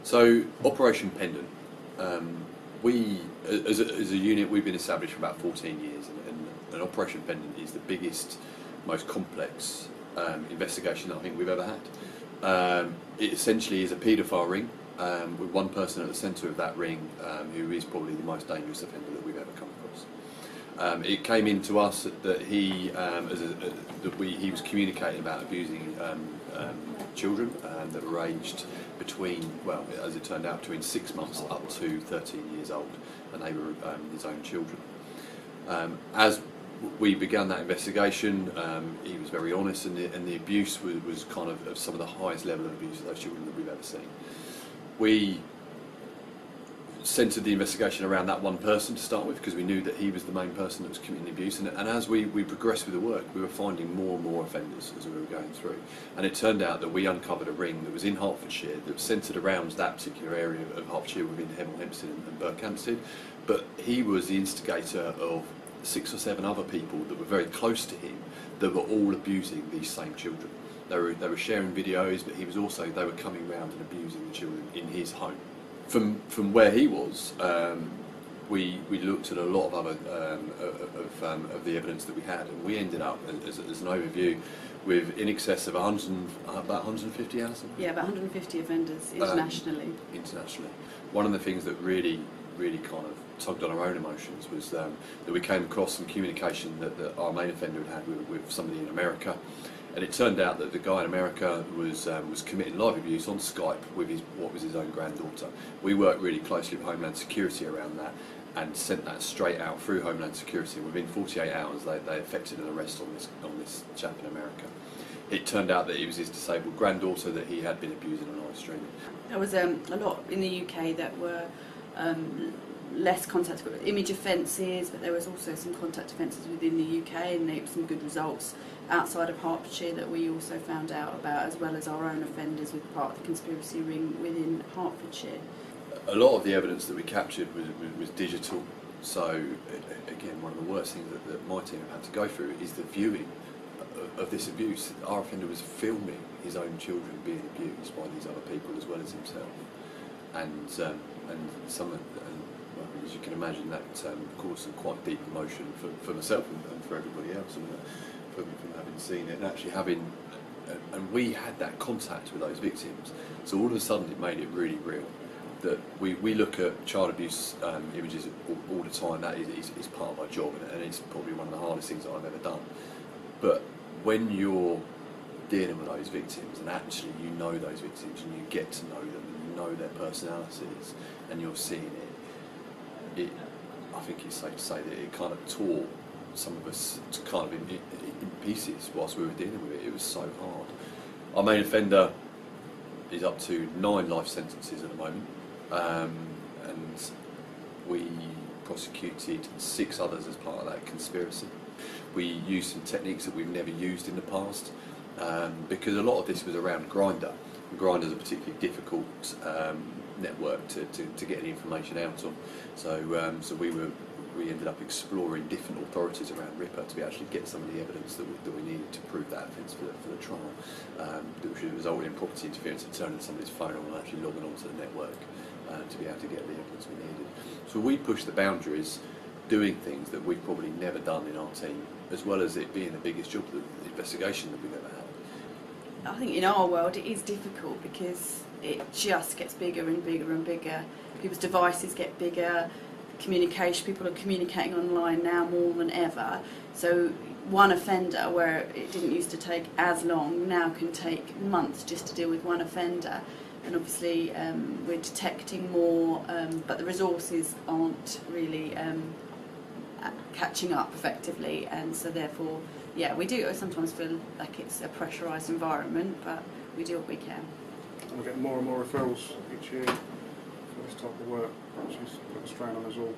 So, Operation Pendant, we, as a unit, we've been established for about 14 years, and Operation Pendant is the biggest, most complex investigation that I think we've ever had. It essentially is a paedophile ring, with one person at the centre of that ring who is probably the most dangerous offender that we've ever come across. It came into us that he was communicating about abusing children that were aged between, well, as it turned out, between 6 months up to 13 years old, and they were his own children. As we began that investigation, he was very honest, and the abuse was kind of some of the highest level of abuse of those children that we've ever seen. We centred the investigation around that one person to start with, because we knew that he was the main person that was committing the abuse, and as we progressed with the work, we were finding more and more offenders as we were going through, and it turned out that we uncovered a ring that was in Hertfordshire that was centred around that particular area of Hertfordshire within Hemel Hempstead and Berkhamsted, but he was the instigator of 6 or 7 other people that were very close to him that were all abusing these same children. They were sharing videos, but they were coming round and abusing the children in his home. From where he was, we looked at a lot of other of the evidence that we had, and we ended up, as an overview, with in excess of about 150 hours. Yeah, about 150 offenders internationally. Internationally, one of the things that really kind of tugged on our own emotions was that we came across some communication that our main offender had with somebody in America. And it turned out that the guy in America was committing live abuse on Skype with what was his own granddaughter. We worked really closely with Homeland Security around that and sent that straight out through Homeland Security. And within 48 hours, they effected an arrest on this chap in America. It turned out that it was his disabled granddaughter that he had been abusing on live streaming. There was a lot in the UK that were less contact image offences, but there was also some contact offences within the UK, and there were some good results outside of Hertfordshire that we also found out about, as well as our own offenders with part of the conspiracy ring within Hertfordshire. A lot of the evidence that we captured was digital, so again, one of the worst things that my team have had to go through is the viewing of this abuse. Our offender was filming his own children being abused by these other people as well as himself, and as you can imagine, that caused some quite deep emotion for myself and for everybody else, and from having seen it and actually and we had that contact with those victims, so all of a sudden it made it really real. That we look at child abuse images all the time. That is part of our job, and it's probably one of the hardest things that I've ever done. But when you're dealing with those victims, and actually you know those victims, and you get to know them, and you know their personalities, and you're seeing it, I think it's safe to say that it kind of tore some of us to kind of in pieces whilst we were dealing with it. It was so hard. Our main offender is up to 9 life sentences at the moment, and we prosecuted 6 others as part of that conspiracy. We used some techniques that we've never used in the past, because a lot of this was around Grindr. Grindr's a particularly difficult network to get any information out of, so we ended up exploring different authorities around RIPA to actually get some of the evidence that we needed to prove that offence for the trial, which resulted in property interference and turning somebody's phone on and actually logging onto the network to be able to get the evidence we needed. So we pushed the boundaries, doing things that we've probably never done in our team, as well as it being the biggest job, the investigation that we've ever had. I think in our world it is difficult because it just gets bigger and bigger and bigger. People's devices get bigger. People are communicating online now more than ever, so one offender, where it didn't used to take as long, now can take months just to deal with one offender. And obviously we're detecting more, but the resources aren't really catching up effectively, and so therefore, yeah, we do sometimes feel like it's a pressurised environment, but we do what we can. And we're getting more and more referrals each year for this type of work, which is putting a strain on us all.